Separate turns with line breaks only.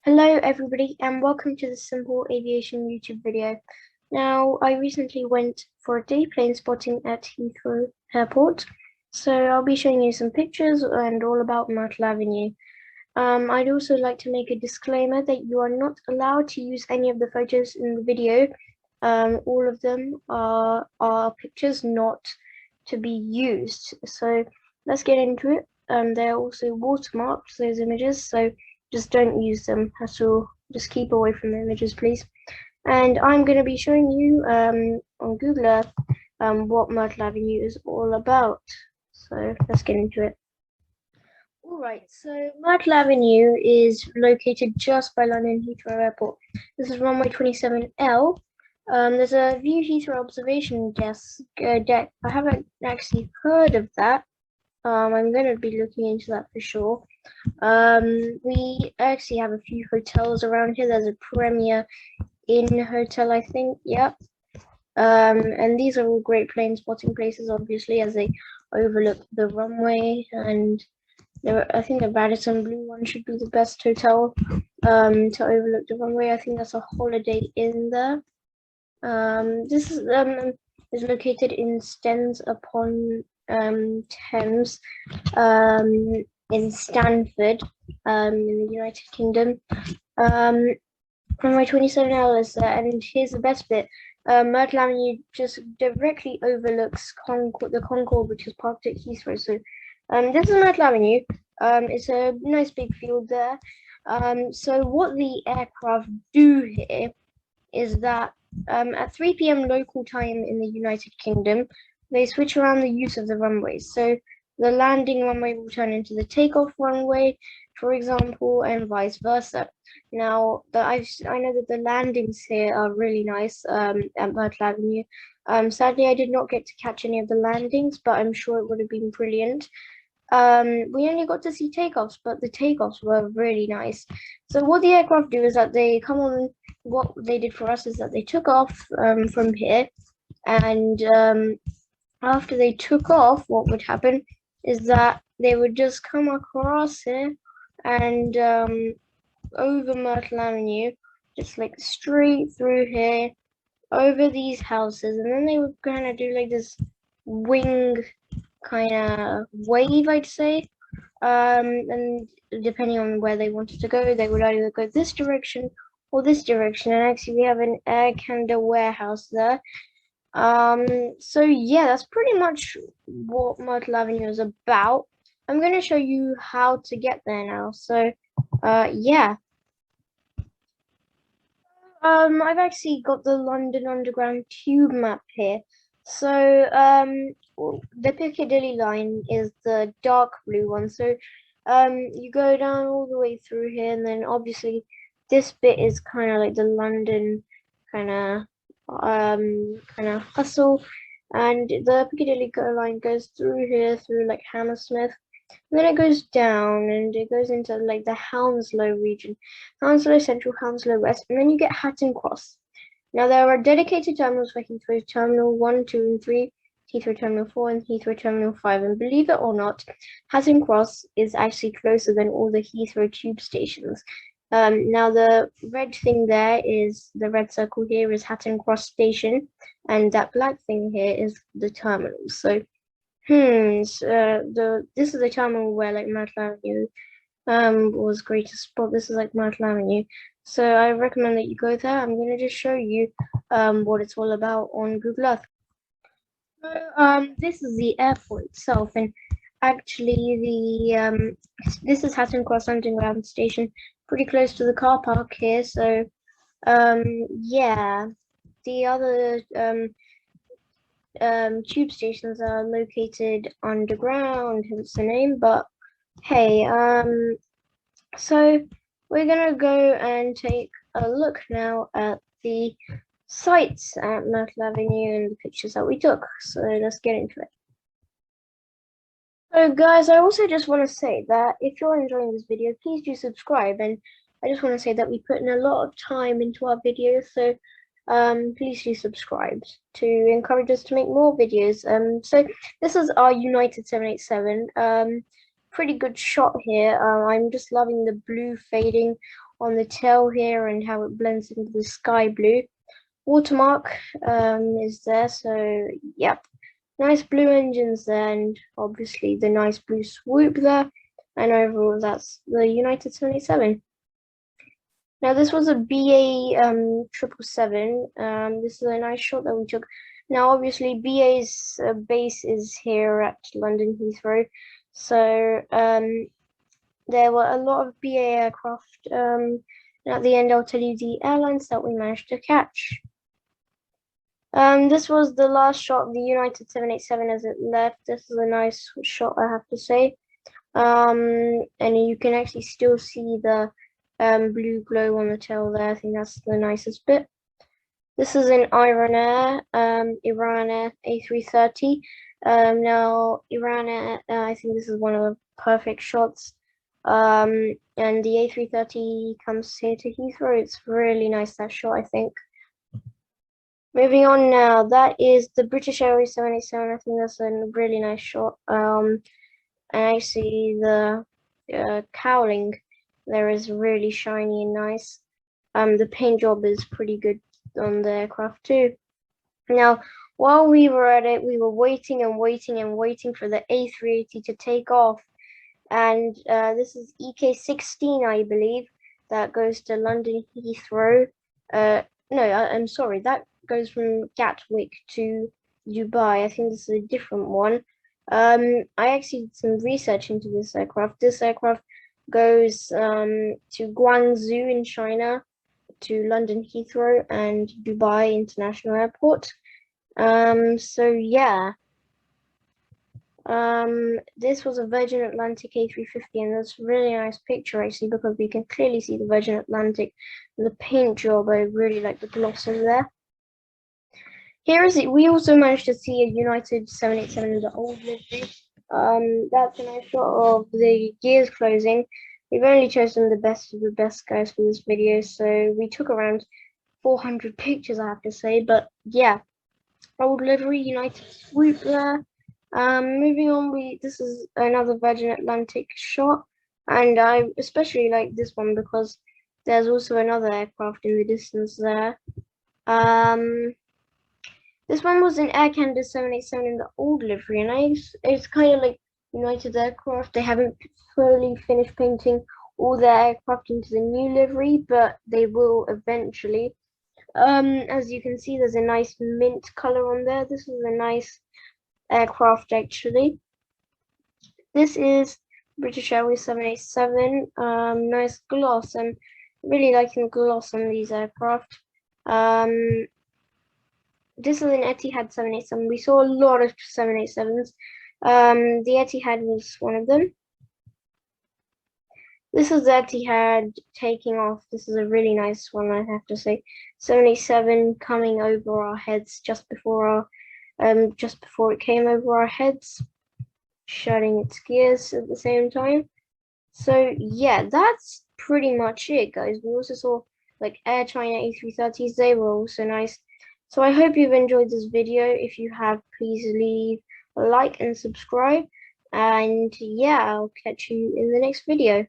Hello everybody and welcome to the Simple Aviation YouTube video. Now, I recently went for a day plane spotting at Heathrow Airport, so I'll be showing you some pictures and all about Myrtle Avenue. I'd also like to make a disclaimer that you are not allowed to use any of the photos in the video. All of them are pictures not to be used. So let's get into it. They're also watermarked, those images, so just don't use them at all. Just keep away from the images, please. And I'm going to be showing you on Google Earth what Myrtle Avenue is all about. So let's get into it. Alright, so Myrtle Avenue is located just by London Heathrow Airport. This is runway 27L. There's a View Heathrow observation deck. I haven't actually heard of that. I'm going to be looking into that for sure. We actually have a few hotels around here. There's a Premier Inn hotel, I think. Yep. And these are all great plane spotting places, obviously, as they overlook the runway. And I think the Radisson Blue one should be the best hotel to overlook the runway. I think that's a Holiday Inn there. This is located in Stens upon Thames, in Stanford, in the United Kingdom. Runway 27L is there, and here's the best bit. Myrtle Avenue just directly overlooks the Concorde, which is parked at Heathrow. So this is Myrtle Avenue. It's a nice big field there. So what the aircraft do here is that at 3 p.m. local time in the United Kingdom, they switch around the use of the runways. So the landing runway will turn into the takeoff runway, for example, and vice versa. Now, I know that the landings here are really nice at Myrtle Avenue. Sadly, I did not get to catch any of the landings, but I'm sure it would have been brilliant. We only got to see takeoffs, but the takeoffs were really nice. So what the aircraft do is that they come on. What they did for us is that they took off from here, and after they took off, what would happen is that they would just come across here and over Myrtle Avenue, just like straight through here, over these houses, and then they would kind of do like this wing kind of wave, I'd say. And depending on where they wanted to go, they would either go this direction or this direction. And actually, we have an Air Canada warehouse there. So yeah, that's pretty much what Myrtle Avenue is about. I'm going to show you how to get there now. So, yeah. I've actually got the London Underground tube map here. So, the Piccadilly line is the dark blue one. So, you go down all the way through here, and then obviously this bit is kind of like the London kind of hustle, and the Piccadilly line goes through here through like Hammersmith. And then it goes down and it goes into like the Hounslow region, Hounslow Central, Hounslow West, and then you get Hatton Cross. Now there are dedicated terminals for Heathrow Terminal 1, 2, and 3, Heathrow Terminal 4, and Heathrow Terminal 5. And believe it or not, Hatton Cross is actually closer than all the Heathrow tube stations. Now the red thing there is, the red circle here is Hatton Cross Station, and that black thing here is the terminal. So this is the terminal where like Myrtle Avenue was great to spot. This is like Myrtle Avenue. So I recommend that you go there. I'm gonna just show you what it's all about on Google Earth. So this is the airport itself, and actually the this is Hatton Cross Underground Station, pretty close to the car park here. So yeah, the other tube stations are located underground, hence the name. But hey, so we're gonna go and take a look now at the sights at Myrtle Avenue and the pictures that we took. So let's get into it. So guys, I also just want to say that if you're enjoying this video, please do subscribe. And I just want to say that we put in a lot of time into our videos, so please do subscribe to encourage us to make more videos. So this is our United 787. Pretty good shot here. I'm just loving the blue fading on the tail here and how it blends into the sky blue. Watermark is there, so yep, nice blue engines there, and obviously the nice blue swoop there, and overall that's the United 787. Now this was a BA 777. This is a nice shot that we took. Now obviously BA's base is here at London Heathrow, so there were a lot of BA aircraft, and at the end I'll tell you the airlines that we managed to catch. This was the last shot of the United 787 as it left. This is a nice shot, I have to say. And you can actually still see the blue glow on the tail there. I think that's the nicest bit. This is an Iran Air A330. Now Iran Air, I think this is one of the perfect shots. And the A330 comes here to Heathrow. It's really nice, that shot, I think. Moving on now, that is the British Airways 787. I think that's a really nice shot. And I see the cowling there is really shiny and nice. The paint job is pretty good on the aircraft too. Now, while we were at it, we were waiting and waiting and waiting for the A380 to take off. And this is EK16, I believe, that goes to London Heathrow. No, I'm sorry, that goes from Gatwick to Dubai. I think this is a different one. I actually did some research into this aircraft. This aircraft goes to Guangzhou in China, to London Heathrow and Dubai International Airport. So yeah. This was a Virgin Atlantic A350, and that's a really nice picture actually, because we can clearly see the Virgin Atlantic. The paint job, I really like the gloss over there. Here is it. We also managed to see a United 787 in the old livery. That's a nice shot of the gears closing. We've only chosen the best of the best guys for this video, so we took around 400 pictures, I have to say. But yeah, old livery, United swoop there. Moving on, this is another Virgin Atlantic shot, and I especially like this one because there's also another aircraft in the distance there. This one was an Air Canada 787 in the old livery, and it's kind of like United aircraft. They haven't fully finished painting all their aircraft into the new livery, but they will eventually. As you can see, there's a nice mint color on there. This is a nice aircraft actually. This is British Airways 787. Nice gloss. I'm really liking the gloss on these aircraft. This is an Etihad 787. We saw a lot of 787s. The Etihad was one of them. This is the Etihad taking off. This is a really nice one, I have to say. 787 coming over our heads just before it came over our heads, shutting its gears at the same time. So yeah, that's pretty much it, guys. We also saw like Air China A330s. They were also nice. So I hope you've enjoyed this video. If you have, please leave a like and subscribe. And yeah, I'll catch you in the next video.